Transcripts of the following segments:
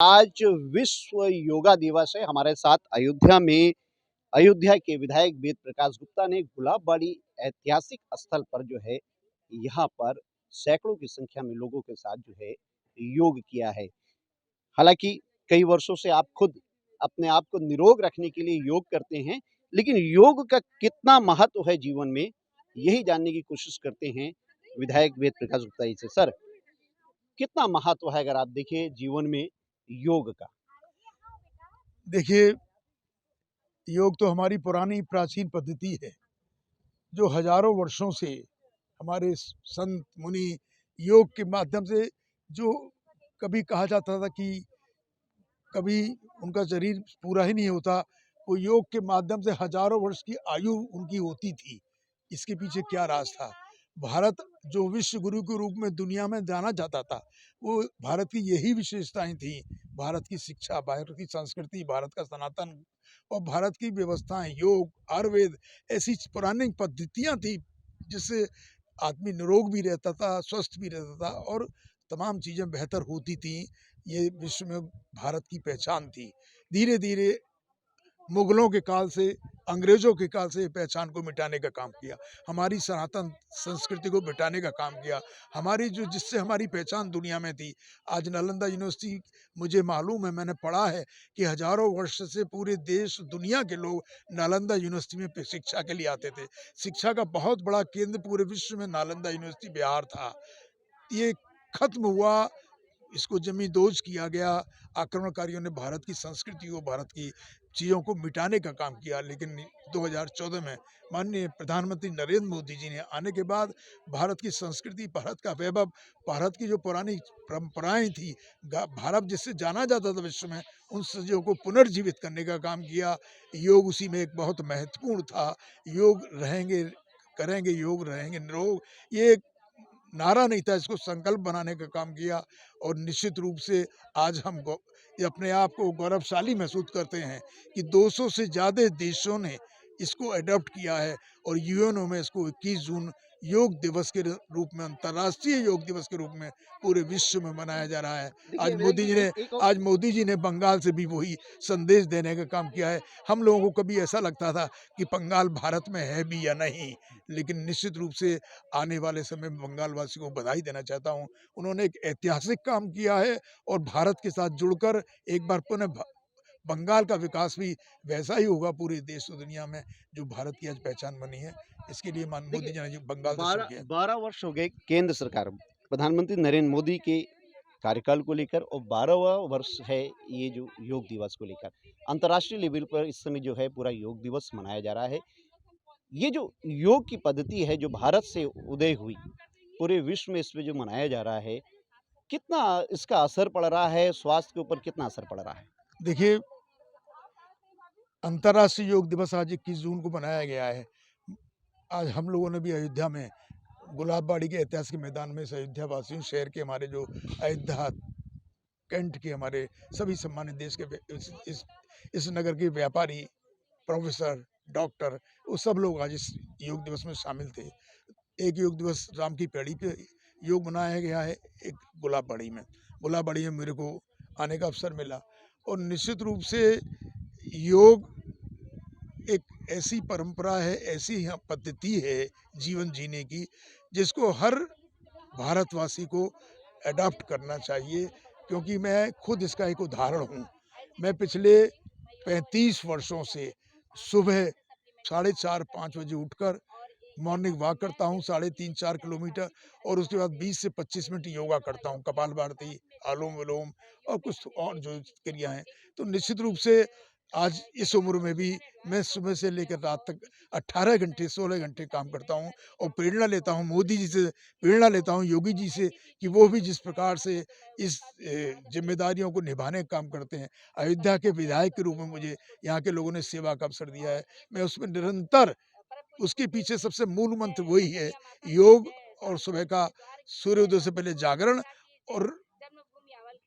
आज विश्व योगा दिवस है। हमारे साथ अयोध्या के विधायक वेद प्रकाश गुप्ता ने गुलाबबाड़ी ऐतिहासिक स्थल पर जो है यहाँ पर सैकड़ों की संख्या में लोगों के साथ जो है योग किया है। हालांकि कई वर्षों से आप खुद अपने आप को निरोग रखने के लिए योग करते हैं, लेकिन योग का कितना महत्व है जीवन में, यही जानने की कोशिश करते हैं विधायक वेद प्रकाश गुप्ता जी से। सर, कितना महत्व है अगर आप देखिए जीवन में योग का? देखिए, योग तो हमारी पुरानी प्राचीन पद्धति है जो हजारों वर्षों से हमारे संत मुनि योग के माध्यम से, जो कभी कहा जाता था कि कभी उनका शरीर पूरा ही नहीं होता, वो योग के माध्यम से हजारों वर्ष की आयु उनकी होती थी। इसके पीछे क्या राज था? भारत जो विश्व गुरु के रूप में दुनिया में जाना जाता था, वो भारत की यही विशेषताएं थी। भारत की शिक्षा, भारत की संस्कृति, भारत का सनातन और भारत की व्यवस्थाएं, योग, आयुर्वेद, ऐसी पुरानी पद्धतियां थी जिससे आदमी निरोग भी रहता था, स्वस्थ भी रहता था और तमाम चीज़ें बेहतर होती थी। ये विश्व में भारत की पहचान थी। धीरे धीरे मुगलों के काल से, अंग्रेज़ों के काल से पहचान को मिटाने का काम किया, हमारी सनातन संस्कृति को मिटाने का काम किया, हमारी जो जिससे हमारी पहचान दुनिया में थी। आज नालंदा यूनिवर्सिटी, मुझे मालूम है, मैंने पढ़ा है कि हजारों वर्ष से पूरे देश दुनिया के लोग नालंदा यूनिवर्सिटी में शिक्षा के लिए आते थे। शिक्षा का बहुत बड़ा केंद्र पूरे विश्व में नालंदा यूनिवर्सिटी बिहार था। ये खत्म हुआ, इसको जमींदोज किया गया। आक्रमणकारियों ने भारत की संस्कृति को, भारत की चीज़ों को मिटाने का काम किया। लेकिन 2014 में माननीय प्रधानमंत्री नरेंद्र मोदी जी ने आने के बाद भारत की संस्कृति, भारत का वैभव, भारत की जो पुरानी परंपराएं थी, भारत जिससे जाना जाता था विश्व में, उन चीज़ों को पुनर्जीवित करने का काम किया। योग उसी में एक बहुत महत्वपूर्ण था। योग रहेंगे, करेंगे योग, रहेंगे निरोग, ये नारा नहीं था, इसको संकल्प बनाने का काम किया। और निश्चित रूप से आज हम अपने आप को गौरवशाली महसूस करते हैं कि 200 से ज़्यादा देशों ने इसको अडॉप्ट किया है और यूएनओ में इसको 21 जून योग दिवस के रूप में, अंतर्राष्ट्रीय योग दिवस के रूप में पूरे विश्व में मनाया जा रहा है। आज मोदी जी ने बंगाल से भी वही संदेश देने का काम किया है। हम लोगों को कभी ऐसा लगता था कि बंगाल भारत में है भी या नहीं, लेकिन निश्चित रूप से आने वाले समय में बंगाल वासी को बधाई देना चाहता हूँ। उन्होंने एक ऐतिहासिक काम किया है और भारत के साथ जुड़कर एक बार पुनः बंगाल का विकास भी वैसा ही होगा पूरे देश और दुनिया में जो भारत की आज पहचान बनी है। इसके लिए मोदी जी ने बंगाल से शुरू किया। 12 वर्ष हो गए केंद्र सरकार, प्रधानमंत्री नरेंद्र मोदी के कार्यकाल को लेकर, और 12वां वर्ष है ये जो योग दिवस को लेकर। अंतर्राष्ट्रीय लेवल पर इस समय जो है पूरा योग दिवस मनाया जा रहा है। ये जो योग की पद्धति है जो भारत से उदय हुई, पूरे विश्व में इसमें जो मनाया जा रहा है, कितना इसका असर पड़ रहा है, स्वास्थ्य के ऊपर कितना असर पड़ रहा है? देखिए, अंतर्राष्ट्रीय योग दिवस आज 21 जून को मनाया गया है। आज हम लोगों ने भी अयोध्या में गुलाबबाड़ी के ऐतिहासिक मैदान में अयोध्या वासियों, शहर के हमारे जो अयोध्या कैंट के हमारे सभी सम्मानित देश के इस नगर के व्यापारी, प्रोफेसर, डॉक्टर, वो सब लोग आज इस योग दिवस में शामिल थे। एक योग दिवस राम की पैड़ी पे योग मनाया गया है, एक गुलाबबाड़ी में मेरे को आने का अवसर मिला। और निश्चित रूप से योग एक ऐसी परंपरा है, ऐसी पद्धति है जीवन जीने की, जिसको हर भारतवासी को अडॉप्ट करना चाहिए। क्योंकि मैं खुद इसका एक उदाहरण हूँ। मैं पिछले 35 वर्षों से सुबह 4:30-5 बजे उठकर मॉर्निंग वॉक करता हूँ, 3.5-4 किलोमीटर, और उसके बाद 20 से 25 मिनट योगा करता हूँ, कपालभाति, अनुलोम विलोम और कुछ और जो क्रिया हैं। तो निश्चित रूप से आज इस उम्र में भी मैं सुबह से लेकर रात तक 18 घंटे, 16 घंटे काम करता हूँ और प्रेरणा लेता हूँ मोदी जी से, प्रेरणा लेता हूँ योगी जी से कि वो भी जिस प्रकार से इस जिम्मेदारियों को निभाने का काम करते हैं। अयोध्या के विधायक के रूप में मुझे यहाँ के लोगों ने सेवा का अवसर दिया है। मैं उसमें निरंतर, उसके पीछे सबसे मूल मंत्र वही है, योग और सुबह का सूर्योदय से पहले जागरण और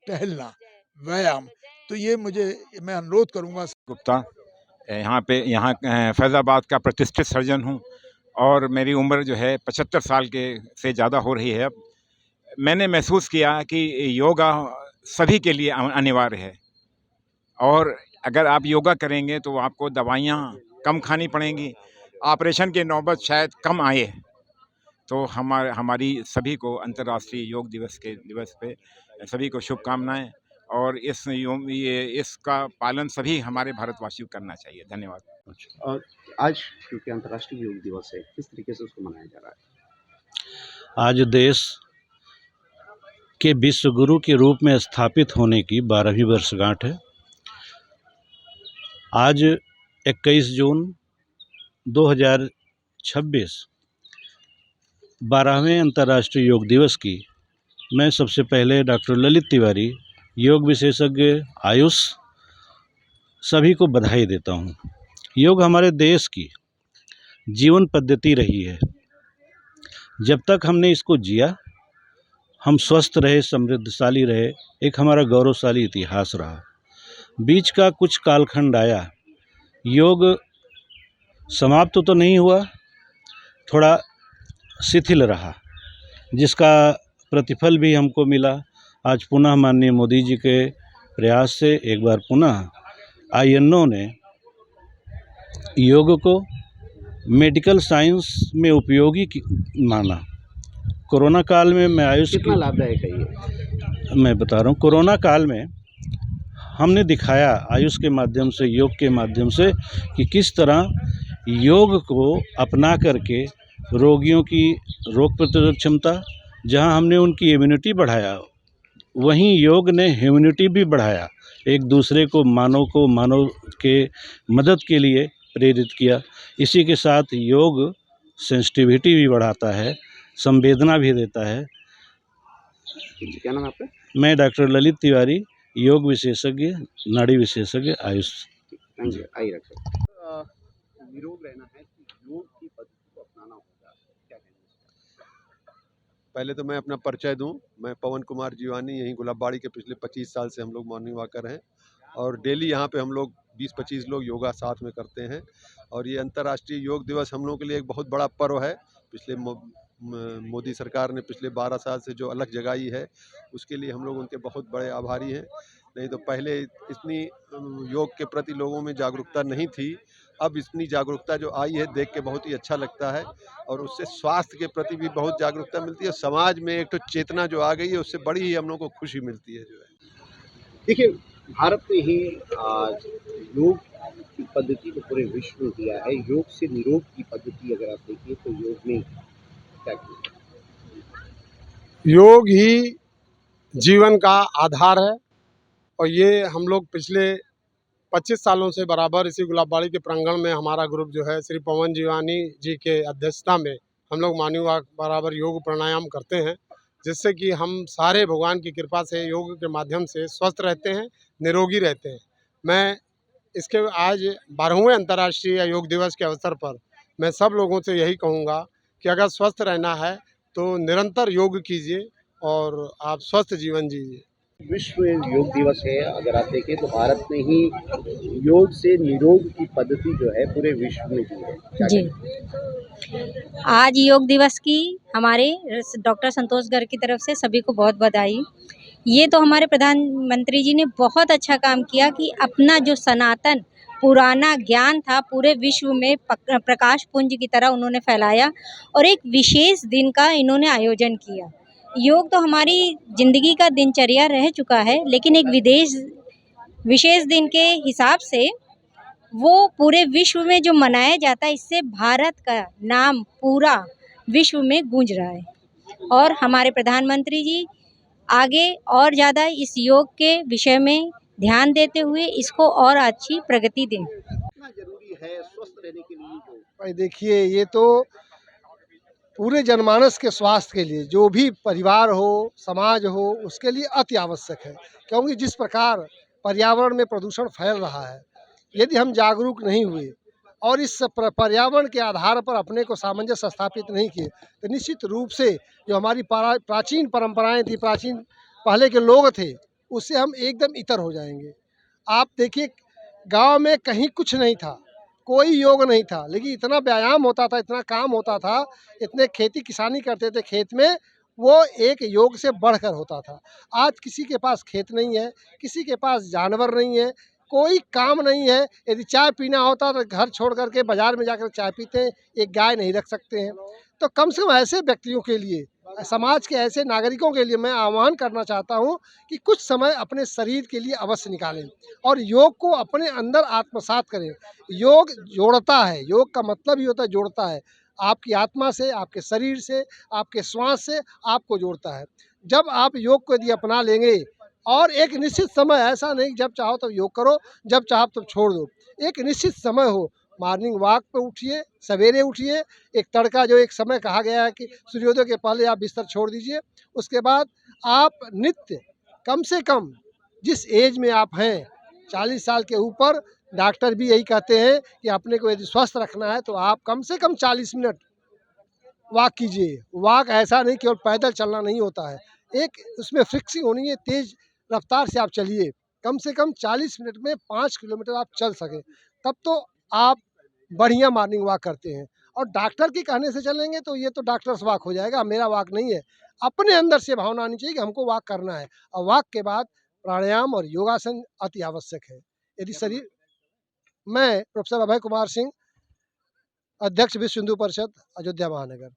टहलना, व्यायाम। तो ये मैं अनुरोध करूंगा। गुप्ता, यहाँ फैज़ाबाद का प्रतिष्ठित सर्जन हूँ और मेरी उम्र जो है 75 साल के से ज़्यादा हो रही है अब। मैंने महसूस किया कि योगा सभी के लिए अनिवार्य है। और अगर आप योगा करेंगे तो आपको दवाइयाँ कम खानी पड़ेंगी, ऑपरेशन की नौबत शायद कम आए। तो हमारी सभी को अंतर्राष्ट्रीय योग दिवस पे सभी को शुभकामनाएं। और ये इसका पालन सभी हमारे भारतवासियों को करना चाहिए। धन्यवाद। अच्छा, आज क्योंकि अंतर्राष्ट्रीय योग दिवस है, किस तरीके से उसको मनाया जा रहा है? आज देश के विश्व गुरु के रूप में स्थापित होने की 12वीं वर्षगांठ है। आज 21 जून 2026 12वें अंतर्राष्ट्रीय योग दिवस की मैं सबसे पहले डॉक्टर ललित तिवारी, योग विशेषज्ञ, आयुष, सभी को बधाई देता हूँ। योग हमारे देश की जीवन पद्धति रही है। जब तक हमने इसको जिया, हम स्वस्थ रहे, समृद्धशाली रहे, एक हमारा गौरवशाली इतिहास रहा। बीच का कुछ कालखंड आया, योग समाप्त तो नहीं हुआ, थोड़ा शिथिल रहा, जिसका प्रतिफल भी हमको मिला। आज पुनः माननीय मोदी जी के प्रयास से एक बार पुनः INO ने योग को मेडिकल साइंस में उपयोगी माना। कोरोना काल में मैं आयुष कितना लाभदायक है ये? मैं बता रहा हूँ, कोरोना काल में हमने दिखाया आयुष के माध्यम से, योग के माध्यम से, कि किस तरह योग को अपना करके रोगियों की रोग प्रतिरोधक क्षमता, जहां हमने उनकी इम्यूनिटी बढ़ाया, वहीं योग ने ह्यूमैनिटी भी बढ़ाया। एक दूसरे को मानव के मदद के लिए प्रेरित किया। इसी के साथ योग सेंसिटिविटी भी बढ़ाता है, संवेदना भी देता है। क्या नाम है आपका? मैं डॉक्टर ललित तिवारी, योग विशेषज्ञ, नाड़ी विशेषज्ञ, आयुष। Thank you. आइए डॉक्टर। निरोग रहना है कि योग की पद्धति को अपनाना होगा, क्या कहेंगे? पहले तो मैं अपना परिचय दूं। मैं पवन कुमार जीवानी, यहीं गुलाबबाड़ी के पिछले 25 साल से हम लोग मॉर्निंग वॉकर हैं और डेली यहाँ पे हम लोग 20-25 लोग योगा साथ में करते हैं। और ये अंतर्राष्ट्रीय योग दिवस हम लोगों के लिए एक बहुत बड़ा पर्व है। पिछले मोदी सरकार ने पिछले 12 साल से जो अलग जगाई है, उसके लिए हम लोग उनके बहुत बड़े आभारी हैं। नहीं तो पहले इतनी योग के प्रति लोगों में जागरूकता नहीं थी। अब इतनी जागरूकता जो आई है, देख के बहुत ही अच्छा लगता है और उससे स्वास्थ्य के प्रति भी बहुत जागरूकता मिलती है। समाज में एक तो चेतना जो आ गई है, उससे बड़ी ही हम लोग को खुशी मिलती है। जो है, देखिए, भारत ने ही आज योग की पद्धति को पूरे विश्व में दिया है। योग से निरोग की पद्धति अगर आप देखिए तो योग में क्या किया? योग ही जीवन का आधार है और ये हम लोग पिछले 25 सालों से बराबर इसी गुलाबबाड़ी के प्रांगण में हमारा ग्रुप जो है श्री पवन जीवानी जी के अध्यक्षता में हम लोग मॉर्निंग वॉक बराबर योग प्राणायाम करते हैं, जिससे कि हम सारे भगवान की कृपा से योग के माध्यम से स्वस्थ रहते हैं, निरोगी रहते हैं। मैं इसके आज 12वें अंतर्राष्ट्रीय योग दिवस के अवसर पर मैं सब लोगों से यही कहूँगा कि अगर स्वस्थ रहना है तो निरंतर योग कीजिए और आप स्वस्थ जीवन जीजिए। विश्व योग दिवस है, अगर आप देखें तो भारत ने ही योग से निरोग की पद्धति जो है पूरे विश्व में दी है। क्या जी, आज योग दिवस की हमारे डॉक्टर संतोष गर्ग की तरफ से सभी को बहुत बधाई। ये तो हमारे प्रधानमंत्री जी ने बहुत अच्छा काम किया कि अपना जो सनातन पुराना ज्ञान था पूरे विश्व में प्रकाश पुंज की तरह उन्होंने फैलाया और एक विशेष दिन का इन्होंने आयोजन किया। योग तो हमारी ज़िंदगी का दिनचर्या रह चुका है, लेकिन एक विशेष दिन के हिसाब से वो पूरे विश्व में जो मनाया जाता है, इससे भारत का नाम पूरा विश्व में गूंज रहा है। और हमारे प्रधानमंत्री जी आगे और ज़्यादा इस योग के विषय में ध्यान देते हुए इसको और अच्छी प्रगति दें। कितना जरूरी है स्वस्थ रहने के लिए योग? भाई देखिए, ये तो पूरे जनमानस के स्वास्थ्य के लिए, जो भी परिवार हो, समाज हो, उसके लिए अति आवश्यक है। क्योंकि जिस प्रकार पर्यावरण में प्रदूषण फैल रहा है, यदि हम जागरूक नहीं हुए और इस पर्यावरण के आधार पर अपने को सामंजस्य स्थापित नहीं किए, तो निश्चित रूप से जो हमारी प्राचीन परंपराएं थी, प्राचीन पहले के लोग थे, उससे हम एकदम इतर हो जाएंगे। आप देखिए, गांव में कहीं कुछ नहीं था, कोई योग नहीं था, लेकिन इतना व्यायाम होता था, इतना काम होता था, इतने खेती किसानी करते थे खेत में, वो एक योग से बढ़कर होता था। आज किसी के पास खेत नहीं है, किसी के पास जानवर नहीं है, कोई काम नहीं है। यदि चाय पीना होता तो घर छोड़ कर के बाज़ार में जाकर चाय पीते हैं, एक गाय नहीं रख सकते हैं। तो कम से कम ऐसे व्यक्तियों के लिए, समाज के ऐसे नागरिकों के लिए मैं आह्वान करना चाहता हूँ कि कुछ समय अपने शरीर के लिए अवश्य निकालें और योग को अपने अंदर आत्मसात करें। योग जोड़ता है, योग का मतलब ही होता है जोड़ता है। आपकी आत्मा से, आपके शरीर से, आपके श्वास से आपको जोड़ता है। जब आप योग को यदि अपना लेंगे और एक निश्चित समय, ऐसा नहीं जब चाहो तब योग करो, जब चाहो तब छोड़ दो। एक निश्चित समय हो, मॉर्निंग वॉक पे उठिए, सवेरे उठिए। एक तड़का जो एक समय कहा गया है कि सूर्योदय के पहले आप बिस्तर छोड़ दीजिए। उसके बाद आप नित्य कम से कम जिस एज में आप हैं, 40 साल के ऊपर, डॉक्टर भी यही कहते हैं कि अपने को यदि स्वस्थ रखना है तो आप कम से कम 40 मिनट वॉक कीजिए। वॉक ऐसा नहीं केवल पैदल चलना नहीं होता है, एक उसमें फ्रिक्सिंग होनी है, तेज़ रफ्तार से आप चलिए। कम से कम 40 मिनट में 5 किलोमीटर आप चल सकें, तब तो आप बढ़िया मॉर्निंग वॉक करते हैं। और डॉक्टर के कहने से चलेंगे तो ये तो डॉक्टर्स वॉक हो जाएगा, मेरा वॉक नहीं है। अपने अंदर से भावना आनी चाहिए कि हमको वॉक करना है, और वॉक के बाद प्राणायाम और योगासन अति आवश्यक है। यदि शरीर मैं प्रोफेसर अभय कुमार सिंह, अध्यक्ष विश्व हिंदू परिषद, अयोध्या महानगर।